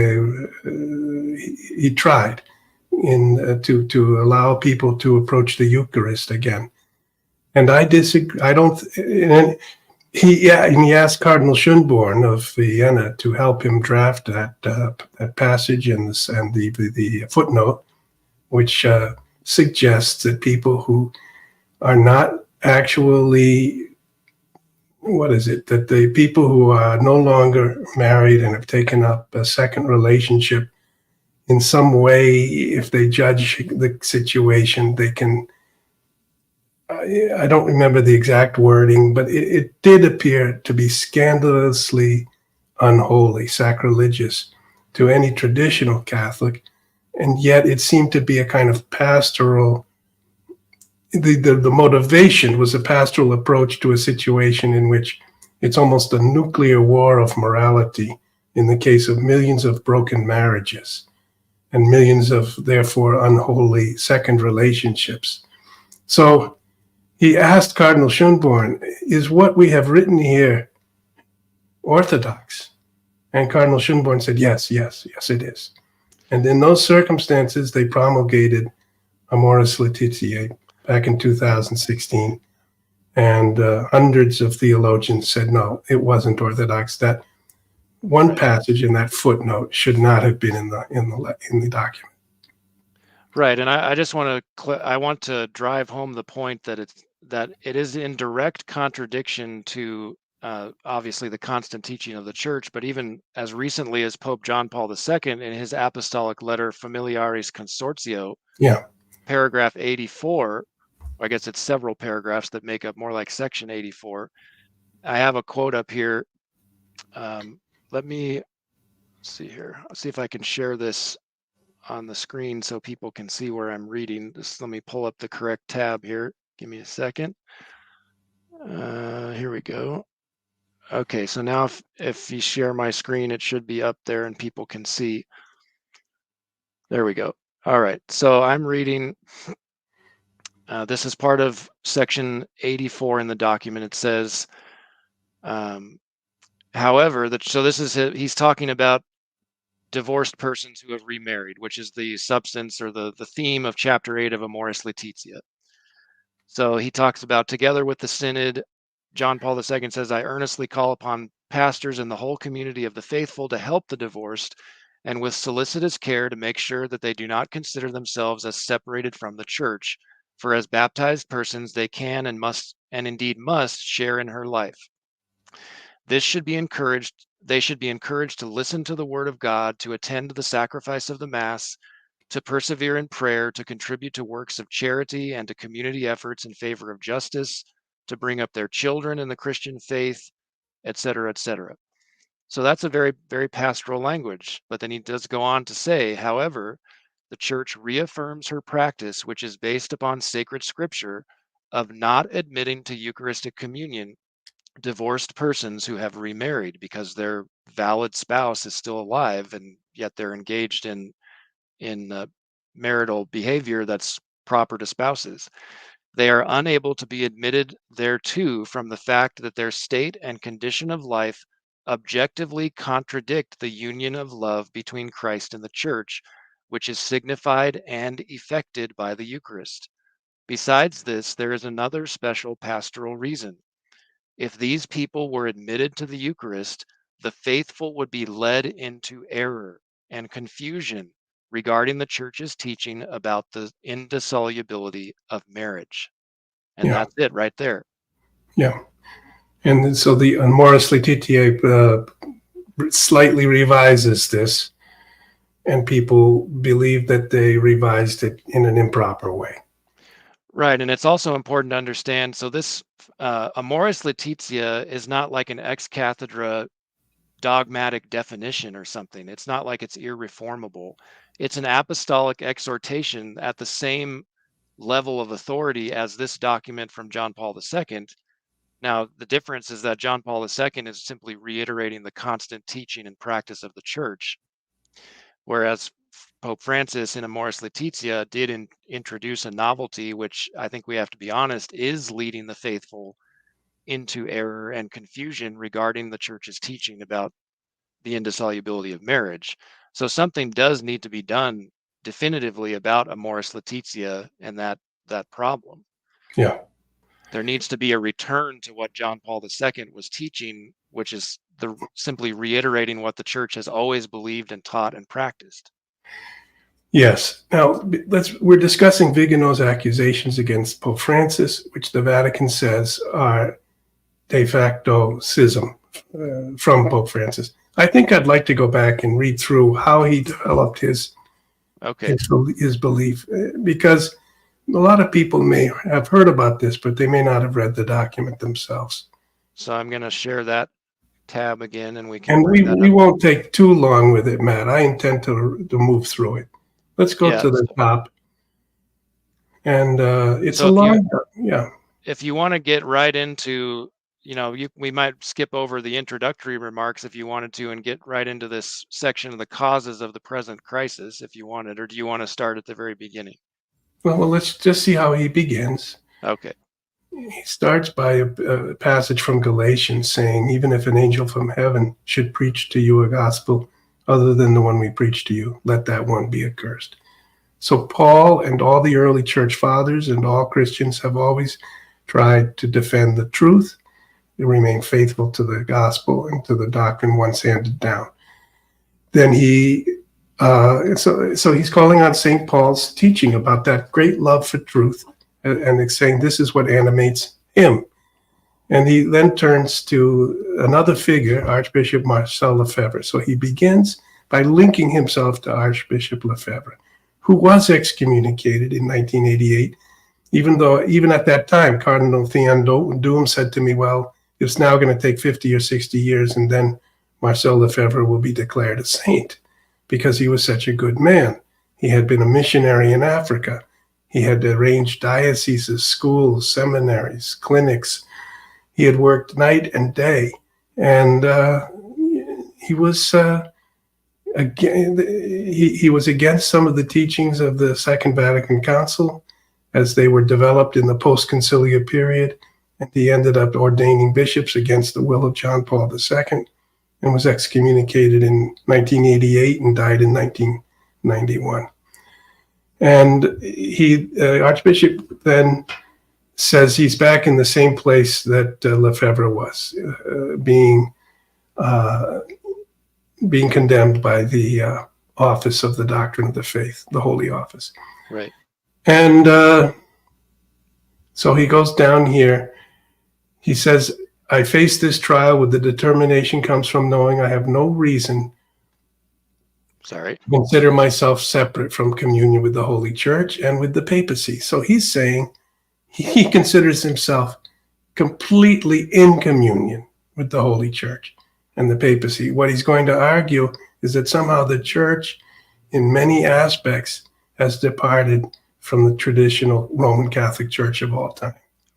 [SPEAKER 1] to allow people to approach the Eucharist again. And I disagree. I don't. And he asked Cardinal Schönborn of Vienna to help him draft that passage and the footnote, which suggests that people who are not actually, that the people who are no longer married and have taken up a second relationship in some way, if they judge the situation, they can, I don't remember the exact wording, but it did appear to be scandalously unholy, sacrilegious to any traditional Catholic. And yet it seemed to be a kind of pastoral, the motivation was a pastoral approach to a situation in which it's almost a nuclear war of morality in the case of millions of broken marriages and millions of, therefore, unholy second relationships. So he asked Cardinal Schönborn, is what we have written here orthodox? And Cardinal Schönborn said, yes, it is. And in those circumstances, they promulgated Amoris Laetitia back in 2016. And hundreds of theologians said, no, it wasn't orthodox. That one passage in that footnote should not have been in the document.
[SPEAKER 2] Right, and I just want to drive home the point that it is in direct contradiction to obviously the constant teaching of the Church, but even as recently as Pope John Paul II in his apostolic letter Familiaris Consortio, paragraph 84, I guess it's several paragraphs that make up more like section 84. I have a quote up here. Let me see here. I'll see if I can share this on the screen so people can see where I'm reading. Just let me pull up the correct tab here. Give me a second. Here we go. Okay, so now if you share my screen, it should be up there and people can see. There we go. All right, so I'm reading. This is part of section 84 in the document. It says, however, he's talking about divorced persons who have remarried, which is the substance or the theme of chapter 8 of Amoris Laetitia. So he talks about, together with the synod, John Paul II says, I earnestly call upon pastors and the whole community of the faithful to help the divorced and with solicitous care to make sure that they do not consider themselves as separated from the Church, for as baptized persons they can and must, and indeed must, share in her life. They should be encouraged to listen to the word of God, to attend to the sacrifice of the Mass, to persevere in prayer, to contribute to works of charity and to community efforts in favor of justice, to bring up their children in the Christian faith, etc., etc. So that's a very, very pastoral language. But then he does go on to say, however, the Church reaffirms her practice, which is based upon sacred scripture, of not admitting to Eucharistic communion divorced persons who have remarried because their valid spouse is still alive and yet they're engaged in marital behavior that's proper to spouses. They are unable to be admitted thereto from the fact that their state and condition of life objectively contradict the union of love between Christ and the Church, which is signified and effected by the Eucharist. Besides this, there is another special pastoral reason. If these people were admitted to the Eucharist, the faithful would be led into error and confusion regarding the Church's teaching about the indissolubility of marriage. And that's it right there.
[SPEAKER 1] Yeah. And so the Amoris Laetitia slightly revises this, and people believe that they revised it in an improper way.
[SPEAKER 2] Right, and it's also important to understand, so this Amoris Laetitia is not like an ex cathedra dogmatic definition or something. It's not like it's irreformable. It's an apostolic exhortation at the same level of authority as this document from John Paul II. Now, the difference is that John Paul II is simply reiterating the constant teaching and practice of the Church, whereas Pope Francis in Amoris Laetitia did introduce a novelty, which I think we have to be honest, is leading the faithful into error and confusion regarding the Church's teaching about the indissolubility of marriage. So something does need to be done definitively about Amoris Laetitia and that problem.
[SPEAKER 1] Yeah.
[SPEAKER 2] There needs to be a return to what John Paul II was teaching, which is simply reiterating what the Church has always believed and taught and practiced.
[SPEAKER 1] Yes. Now, we're discussing Viganò's accusations against Pope Francis, which the Vatican says are de facto schism from Pope Francis. I think I'd like to go back and read through how he developed his
[SPEAKER 2] Okay.
[SPEAKER 1] his belief, because a lot of people may have heard about this, but they may not have read the document themselves.
[SPEAKER 2] So I'm going to share that tab again, and we can
[SPEAKER 1] And
[SPEAKER 2] bring that
[SPEAKER 1] we
[SPEAKER 2] up.
[SPEAKER 1] won't take too long with it, Matt. I intend to move through it. Let's go
[SPEAKER 2] Yeah,
[SPEAKER 1] to the top. And it's
[SPEAKER 2] so
[SPEAKER 1] a
[SPEAKER 2] if you
[SPEAKER 1] long, yeah.
[SPEAKER 2] if you want to get right into, we might skip over the introductory remarks if you wanted to and get right into this section of the causes of the present crisis if you wanted, or do you want to start at the very beginning?
[SPEAKER 1] Well, let's just see how he begins.
[SPEAKER 2] Okay.
[SPEAKER 1] He starts by a passage from Galatians saying, even if an angel from heaven should preach to you a gospel other than the one we preach to you, let that one be accursed. So Paul and all the early church fathers and all Christians have always tried to defend the truth, to remain faithful to the gospel and to the doctrine once handed down. Then so he's calling on St. Paul's teaching about that great love for truth, and it's saying this is what animates him. And he then turns to another figure, Archbishop Marcel Lefebvre. So he begins by linking himself to Archbishop Lefebvre, who was excommunicated in 1988, even at that time, Cardinal Theon Doom said to me, well, it's now going to take 50 or 60 years, and then Marcel Lefebvre will be declared a saint, because he was such a good man. He had been a missionary in Africa. He had arranged dioceses, schools, seminaries, clinics. He had worked night and day, and he was he was against some of the teachings of the Second Vatican Council as they were developed in the post-Conciliar period, and he ended up ordaining bishops against the will of John Paul II, and was excommunicated in 1988 and died in 1991. And Archbishop then says he's back in the same place that Lefebvre was, being condemned by the office of the doctrine of the faith, the Holy Office.
[SPEAKER 2] Right.
[SPEAKER 1] And so he goes down here. He says, I face this trial with the determination comes from knowing I have no reason to consider myself separate from communion with the Holy Church and with the papacy. So he's saying he considers himself completely in communion with the Holy Church and the papacy. What he's going to argue is that somehow the Church, in many aspects, has departed from the traditional Roman Catholic Church of all time.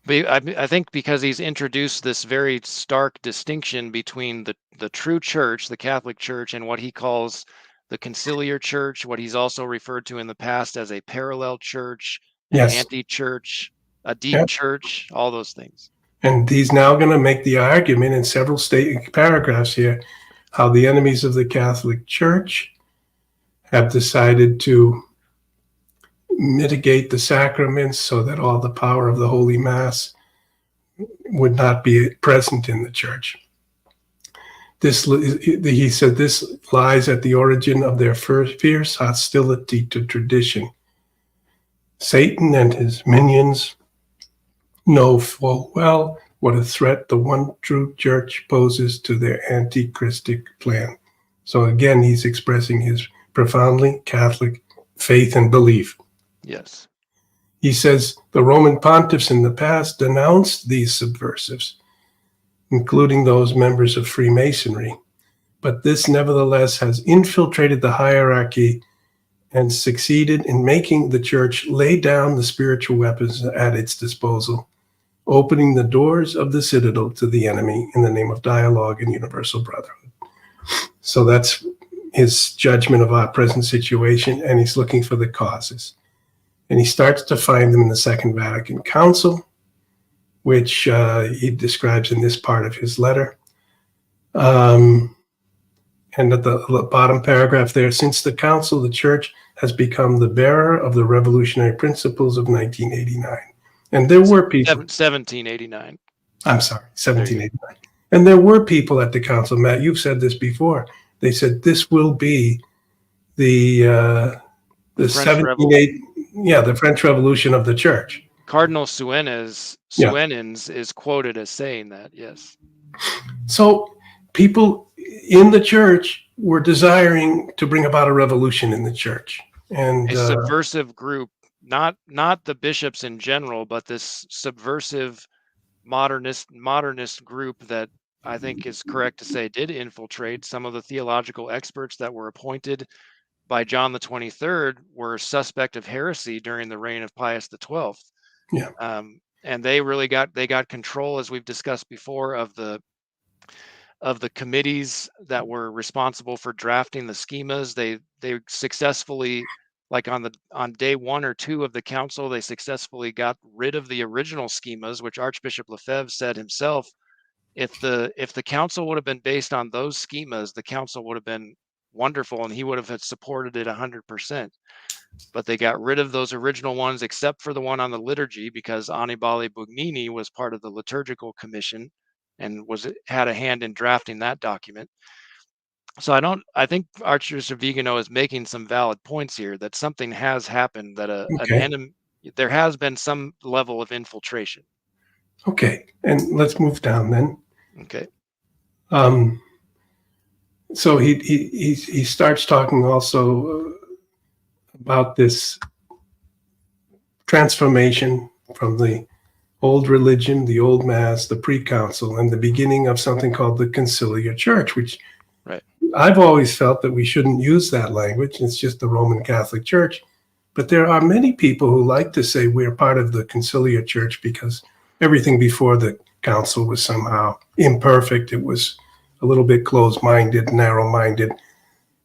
[SPEAKER 2] I think because he's introduced this very stark distinction between the true church, the Catholic Church, and what he calls the Conciliar Church, what he's also referred to in the past as a parallel church, an anti-church, a deep church, all those things.
[SPEAKER 1] And he's now going to make the argument in several paragraphs here, how the enemies of the Catholic Church have decided to mitigate the sacraments so that all the power of the Holy Mass would not be present in the Church. He said this lies at the origin of their fierce hostility to tradition. Satan and his minions know full well what a threat the one true Church poses to their anti-Christic plan. So again, he's expressing his profoundly Catholic faith and belief.
[SPEAKER 2] Yes.
[SPEAKER 1] He says the Roman pontiffs in the past denounced these subversives, including those members of Freemasonry, but this nevertheless has infiltrated the hierarchy and succeeded in making the Church lay down the spiritual weapons at its disposal, opening the doors of the citadel to the enemy in the name of dialogue and universal brotherhood. So that's his judgment of our present situation, and he's looking for the causes. And he starts to find them in the Second Vatican Council, which he describes in this part of his letter. And at the bottom paragraph there, since the Council, the Church has become the bearer of the revolutionary principles of 1989. And there were people...
[SPEAKER 2] 1789.
[SPEAKER 1] I'm sorry, 1789. And there were people at the Council, Matt, you've said this before. They said this will be the 1780... Yeah, the French Revolution of the Church.
[SPEAKER 2] Cardinal Suenens is quoted as saying that, yes.
[SPEAKER 1] So people in the Church were desiring to bring about a revolution in the Church. And
[SPEAKER 2] A subversive group, not the bishops in general, but this subversive modernist group that I think is correct to say did infiltrate. Some of the theological experts that were appointed by John the 23rd were suspect of heresy during the reign of Pius the 12th.
[SPEAKER 1] yeah,
[SPEAKER 2] And they really got control, as we've discussed before, of the committees that were responsible for drafting the schemas. They successfully, like on day 1 or 2 of the council, they successfully got rid of the original schemas, which Archbishop Lefebvre said himself, if the council would have been based on those schemas, the council would have been wonderful and he would have supported it 100%. But they got rid of those original ones, except for the one on the liturgy, because Annibale Bugnini was part of the liturgical commission and had a hand in drafting that document. So I think Archbishop Viganò is making some valid points here, that something has happened, that an
[SPEAKER 1] okay,
[SPEAKER 2] enemy, there has been some level of infiltration.
[SPEAKER 1] okay. And let's move down then.
[SPEAKER 2] Okay.
[SPEAKER 1] So he starts talking also about this transformation from the old religion, the old mass, the pre-council, and the beginning of something called the Conciliar Church, which
[SPEAKER 2] Right.
[SPEAKER 1] I've always felt that we shouldn't use that language. It's just the Roman Catholic Church. But there are many people who like to say we're part of the Conciliar Church because everything before the council was somehow imperfect. It was a little bit closed-minded, narrow-minded.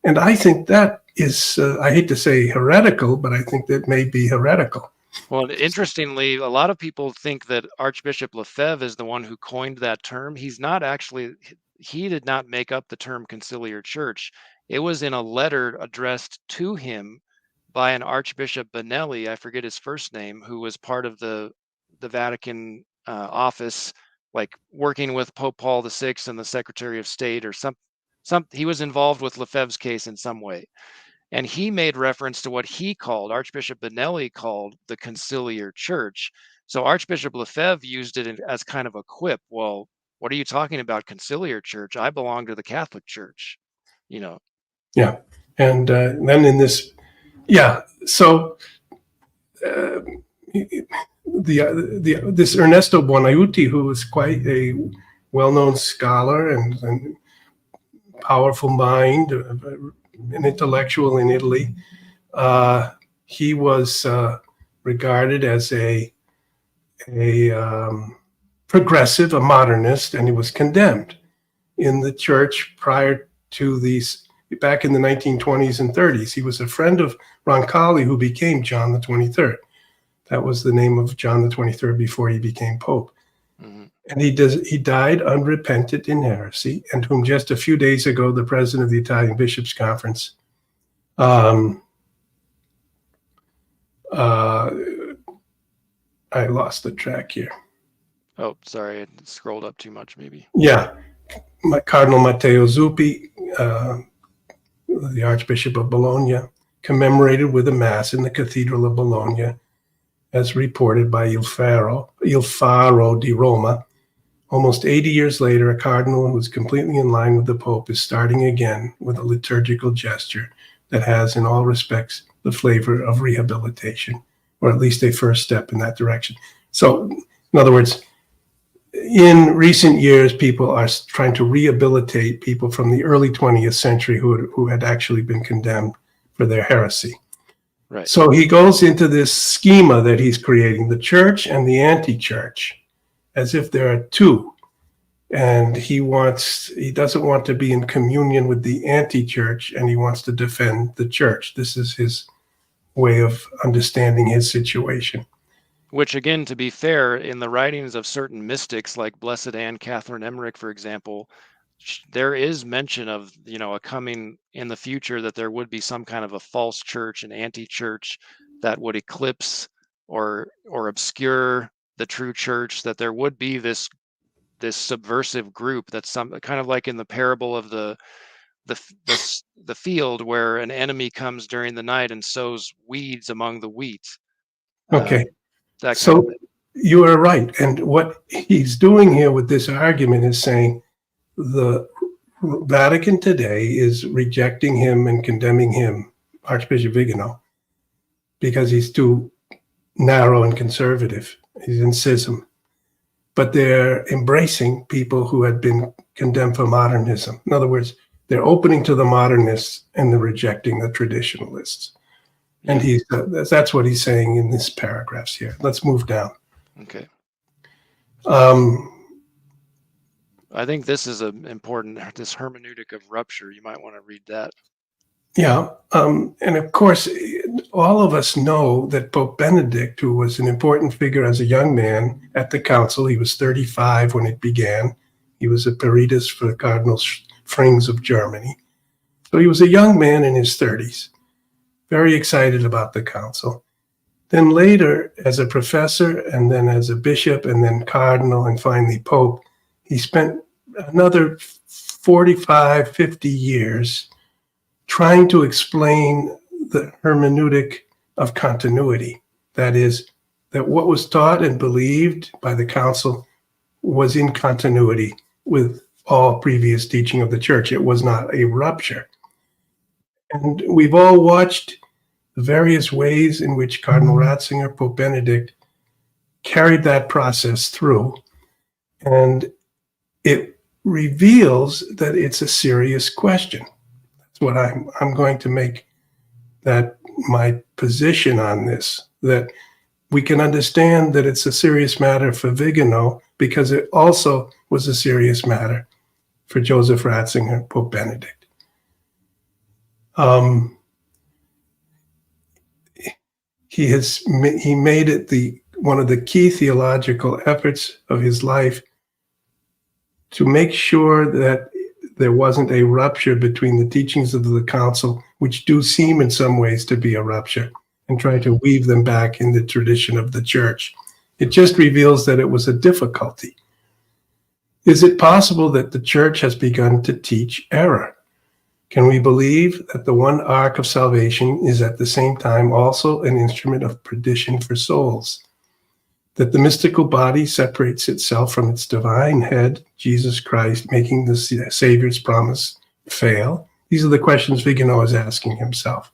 [SPEAKER 1] And I think that is, I hate to say heretical, but I think that may be heretical.
[SPEAKER 2] Well, interestingly, a lot of people think that Archbishop Lefebvre is the one who coined that term. He's not actually, he did not make up the term Conciliar Church. It was in a letter addressed to him by an Archbishop Benelli, I forget his first name, who was part of the Vatican office, like working with Pope Paul VI and the Secretary of State, or he was involved with Lefebvre's case in some way. And he made reference to what Archbishop Benelli called the Conciliar Church. So Archbishop Lefebvre used it as kind of a quip. Well, what are you talking about, Conciliar Church? I belong to the Catholic Church,
[SPEAKER 1] Yeah. And then in this, yeah. So this Ernesto Buonaiuti, who was quite a well-known scholar and powerful mind, an intellectual in Italy, he was regarded as a progressive, a modernist, and he was condemned in the church prior to these, back in the 1920s and 30s. He was a friend of Roncalli, who became John the 23rd. That was the name of John the 23rd before he became Pope. Mm-hmm. And he died unrepentant in heresy, and whom just a few days ago, the president of the Italian Bishops' Conference I lost the track here.
[SPEAKER 2] Oh, sorry, I scrolled up too much, maybe.
[SPEAKER 1] Yeah, Cardinal Matteo Zuppi, the Archbishop of Bologna, commemorated with a mass in the Cathedral of Bologna, as reported by Il Faro di Roma. Almost 80 years later, a cardinal who is completely in line with the Pope is starting again with a liturgical gesture that has, in all respects, the flavor of rehabilitation, or at least a first step in that direction. So, in other words, in recent years, people are trying to rehabilitate people from the early 20th century who had actually been condemned for their heresy. Right. So he goes into this schema that he's creating, the church and the anti-church, as if there are two. And he doesn't want to be in communion with the anti-church, and he wants to defend the church. This is his way of understanding his situation.
[SPEAKER 2] Which, again, to be fair, in the writings of certain mystics like Blessed Anne Catherine Emmerich, for example, there is mention of, a coming in the future that there would be some kind of a false church, an anti-church that would eclipse or obscure the true church, that there would be this subversive group that's some kind of like in the parable of the field, where an enemy comes during the night and sows weeds among the wheat.
[SPEAKER 1] Okay. So you are right. And what he's doing here with this argument is saying the Vatican today is rejecting him and condemning him, Archbishop Viganò, because he's too narrow and conservative. He's in schism. But they're embracing people who had been condemned for modernism. In other words, they're opening to the modernists and they're rejecting the traditionalists. And that's what he's saying in these paragraphs here. Let's move down.
[SPEAKER 2] Okay. I think this is an important, this hermeneutic of rupture. You might want to read that.
[SPEAKER 1] Yeah. And of course, all of us know that Pope Benedict, who was an important figure as a young man at the council, he was 35 when it began. He was a peritus for the Cardinal Frings of Germany. So he was a young man in his 30s, very excited about the council. Then later, as a professor, and then as a bishop, and then cardinal, and finally pope, he spent another 45, 50 years trying to explain the hermeneutic of continuity. That is, that what was taught and believed by the council was in continuity with all previous teaching of the church. It was not a rupture. And we've all watched the various ways in which Cardinal Ratzinger, Pope Benedict, carried that process through. And it reveals that it's a serious question. That's what I'm going to make that my position on this, that we can understand that it's a serious matter for Viganò because it also was a serious matter for Joseph Ratzinger, Pope Benedict. He made it one of the key theological efforts of his life to make sure that there wasn't a rupture between the teachings of the council, which do seem in some ways to be a rupture, and try to weave them back in the tradition of the church. It just reveals that it was a difficulty. Is it possible that the church has begun to teach error? Can we believe that the one ark of salvation is at the same time also an instrument of perdition for souls? That the mystical body separates itself from its divine head, Jesus Christ, making the Savior's promise fail? These are the questions Viganò is asking himself.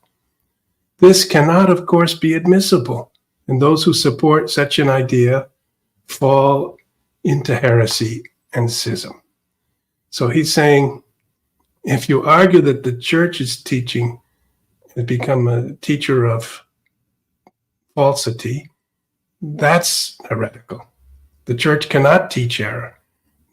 [SPEAKER 1] This cannot, of course, be admissible, and those who support such an idea fall into heresy and schism. So he's saying, if you argue that the church's teaching has become a teacher of falsity, that's heretical. The church cannot teach error,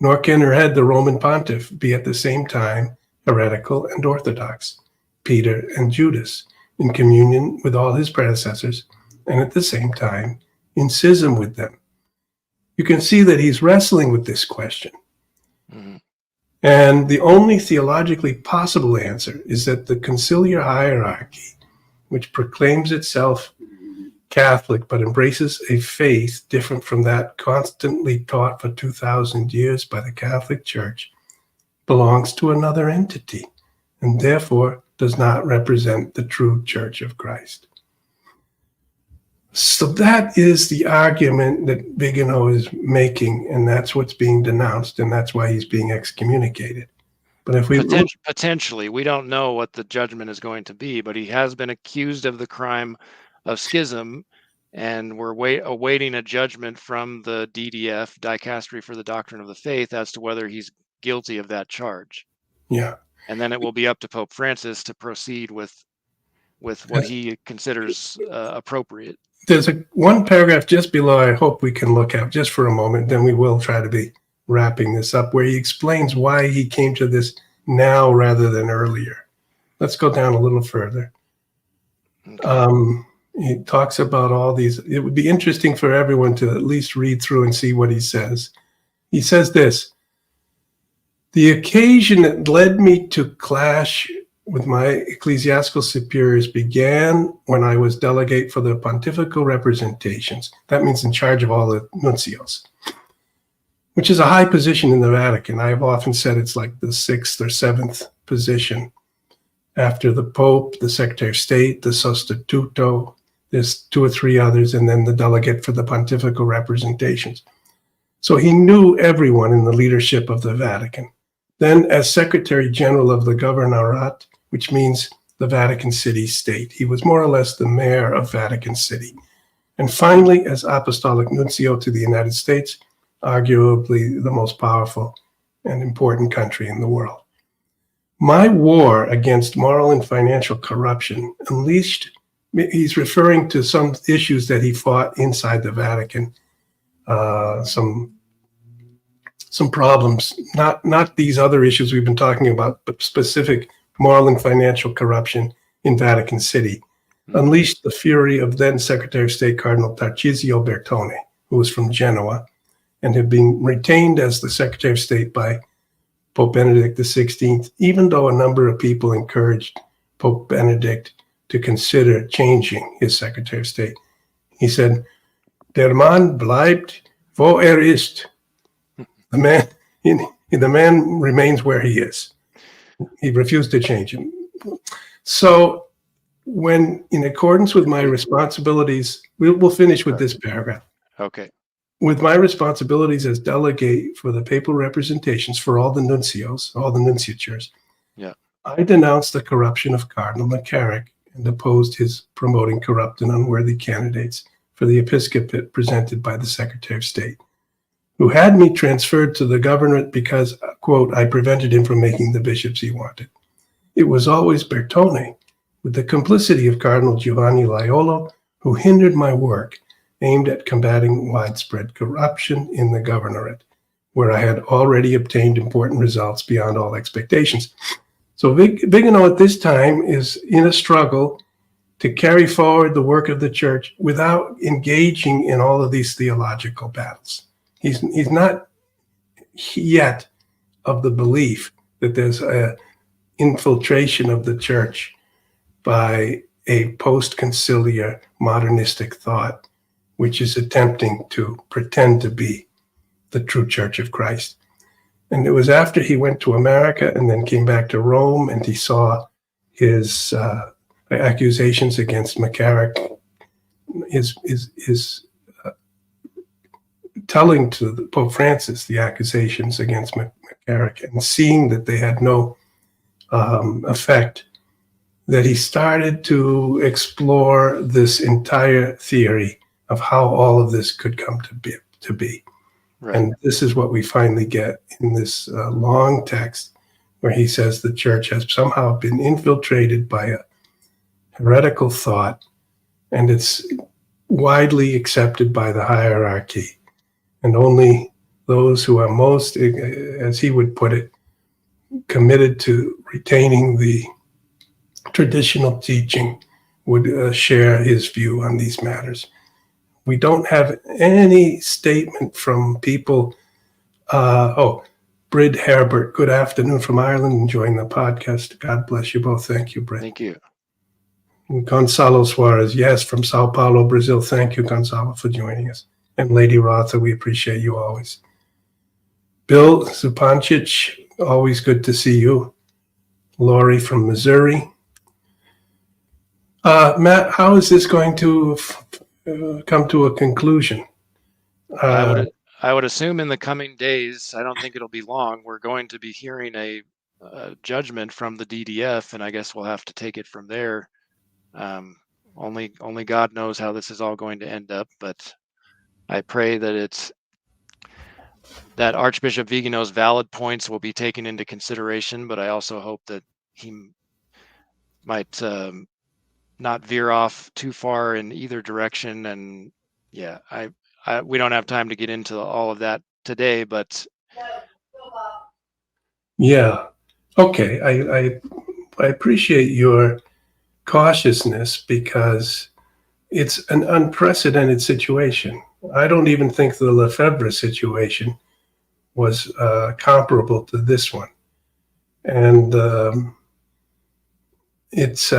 [SPEAKER 1] nor can her head, the Roman pontiff, be at the same time heretical and orthodox, Peter and Judas, in communion with all his predecessors, and at the same time in schism with them. You can see that he's wrestling with this question. Mm-hmm. And the only theologically possible answer is that the conciliar hierarchy, which proclaims itself Catholic but embraces a faith different from that constantly taught for 2,000 years by the Catholic Church, belongs to another entity and therefore does not represent the true Church of Christ. So that is the argument that Viganò is making, and that's what's being denounced, and that's why he's being excommunicated. But if we
[SPEAKER 2] potentially, we don't know what the judgment is going to be, but he has been accused of the crime of schism, and we're awaiting a judgment from the DDF, Dicastery for the Doctrine of the Faith, as to whether he's guilty of that charge.
[SPEAKER 1] Yeah.
[SPEAKER 2] And then it will be up to Pope Francis to proceed with what he considers appropriate.
[SPEAKER 1] There's one paragraph just below I hope we can look at just for a moment, then we will try to be wrapping this up, where he explains why he came to this now rather than earlier. Let's go down a little further. Okay. He talks about all these. It would be interesting for everyone to at least read through and see what he says. He says this: the occasion that led me to clash with my ecclesiastical superiors began when I was delegate for the pontifical representations. That means in charge of all the nuncios, which is a high position in the Vatican. I have often said it's like the 6th or 7th position after the Pope, the Secretary of State, the Sostituto, there's 2 or 3 others, and then the delegate for the pontifical representations. So he knew everyone in the leadership of the Vatican. Then as Secretary General of the Governorat, which means the Vatican City state. He was more or less the mayor of Vatican City. And finally, as Apostolic Nuncio to the United States, arguably the most powerful and important country in the world. My war against moral and financial corruption unleashed, he's referring to some issues that he fought inside the Vatican, some problems, not these other issues we've been talking about, but specific moral and financial corruption in Vatican City, unleashed the fury of then Secretary of State Cardinal Tarcisio Bertone, who was from Genoa and had been retained as the Secretary of State by Pope Benedict XVI, even though a number of people encouraged Pope Benedict to consider changing his Secretary of State. He said, "Der Mann bleibt, wo ist." The man remains where he is. He refused to change him. So when, in accordance with my responsibilities, we'll finish with this paragraph.
[SPEAKER 2] Okay.
[SPEAKER 1] With my responsibilities as delegate for the papal representations for all the nuncios, all the nunciatures,
[SPEAKER 2] yeah,
[SPEAKER 1] I denounced the corruption of Cardinal McCarrick and opposed his promoting corrupt and unworthy candidates for the episcopate presented by the Secretary of State, who had me transferred to the governorate because, quote, I prevented him from making the bishops he wanted. It was always Bertone, with the complicity of Cardinal Giovanni Laiolo, who hindered my work aimed at combating widespread corruption in the governorate, where I had already obtained important results beyond all expectations. So Viganò at this time is in a struggle to carry forward the work of the church without engaging in all of these theological battles. He's not yet of the belief that there's an infiltration of the church by a post-conciliar modernistic thought, which is attempting to pretend to be the true Church of Christ. And it was after he went to America and then came back to Rome and he saw his accusations against McCarrick, his telling to the Pope Francis the accusations against McCarrick and seeing that they had no effect, that he started to explore this entire theory of how all of this could come to be. Right. And this is what we finally get in this long text where he says the church has somehow been infiltrated by a heretical thought, and it's widely accepted by the hierarchy. And only those who are most, as he would put it, committed to retaining the traditional teaching would share his view on these matters. We don't have any statement from people. Brid Herbert, good afternoon from Ireland, enjoying the podcast. God bless you both. Thank you, Brid.
[SPEAKER 2] Thank you.
[SPEAKER 1] And Gonzalo Suarez, yes, from Sao Paulo, Brazil. Thank you, Gonzalo, for joining us. And Lady Rotha, we appreciate you always. Bill Zupancic, always good to see you. Lori from Missouri. Matt, how is this going to come to a conclusion?
[SPEAKER 2] I would assume in the coming days, I don't think it'll be long, we're going to be hearing a judgment from the DDF, and I guess we'll have to take it from there. Only God knows how this is all going to end up, but I pray that that Archbishop Viganò's valid points will be taken into consideration, but I also hope that he might not veer off too far in either direction. And yeah, we don't have time to get into all of that today, but
[SPEAKER 1] yeah, okay. I appreciate your cautiousness because it's an unprecedented situation. I don't even think the Lefebvre situation was comparable to this one, and it's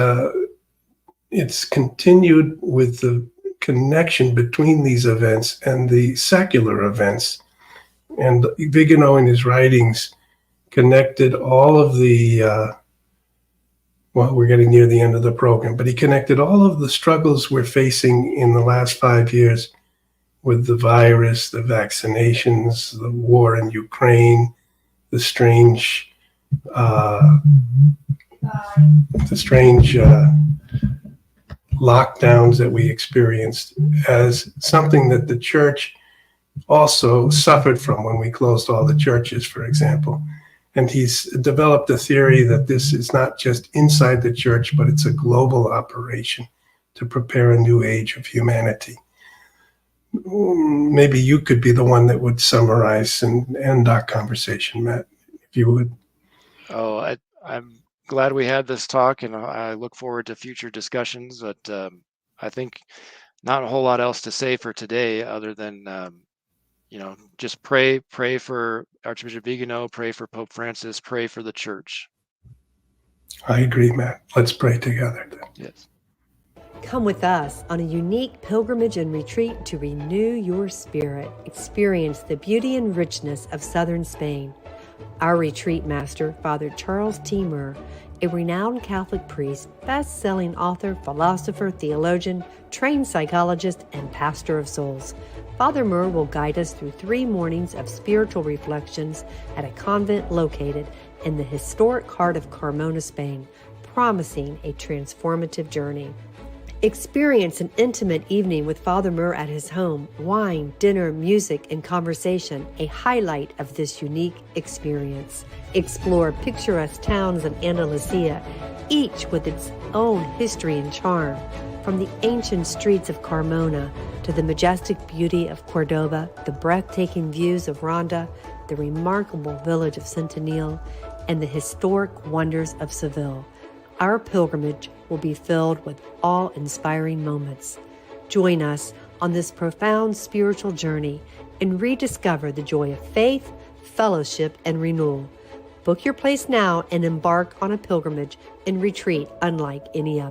[SPEAKER 1] continued with the connection between these events and the secular events. And Viganò in his writings connected all of the, we're getting near the end of the program, but he connected all of the struggles we're facing in the last 5 years with the virus, the vaccinations, the war in Ukraine, the strange the strange lockdowns that we experienced as something that the church also suffered from when we closed all the churches, for example. And he's developed a theory that this is not just inside the church, but it's a global operation to prepare a new age of humanity. Maybe you could be the one that would summarize and end our conversation, Matt, if you would.
[SPEAKER 2] Oh, I'm glad we had this talk, and I look forward to future discussions. But I think not a whole lot else to say for today, other than just pray for Archbishop Viganò, pray for Pope Francis, pray for the Church.
[SPEAKER 1] I agree, Matt. Let's pray together then.
[SPEAKER 2] Yes.
[SPEAKER 3] Come with us on a unique pilgrimage and retreat to renew your spirit. Experience the beauty and richness of southern Spain. Our retreat master, Father Charles Timur, a renowned Catholic priest, best-selling author, philosopher, theologian, trained psychologist, and pastor of souls. Father Murr will guide us through 3 mornings of spiritual reflections at a convent located in the historic heart of Carmona, Spain, promising a transformative journey. Experience an intimate evening with Father Murr at his home. Wine, dinner, music, and conversation, a highlight of this unique experience. Explore picturesque towns in Andalusia, each with its own history and charm. From the ancient streets of Carmona to the majestic beauty of Cordoba, the breathtaking views of Ronda, the remarkable village of Centenil, and the historic wonders of Seville. Our pilgrimage will be filled with awe-inspiring moments. Join us on this profound spiritual journey and rediscover the joy of faith, fellowship, and renewal. Book your place now and embark on a pilgrimage and retreat unlike any other.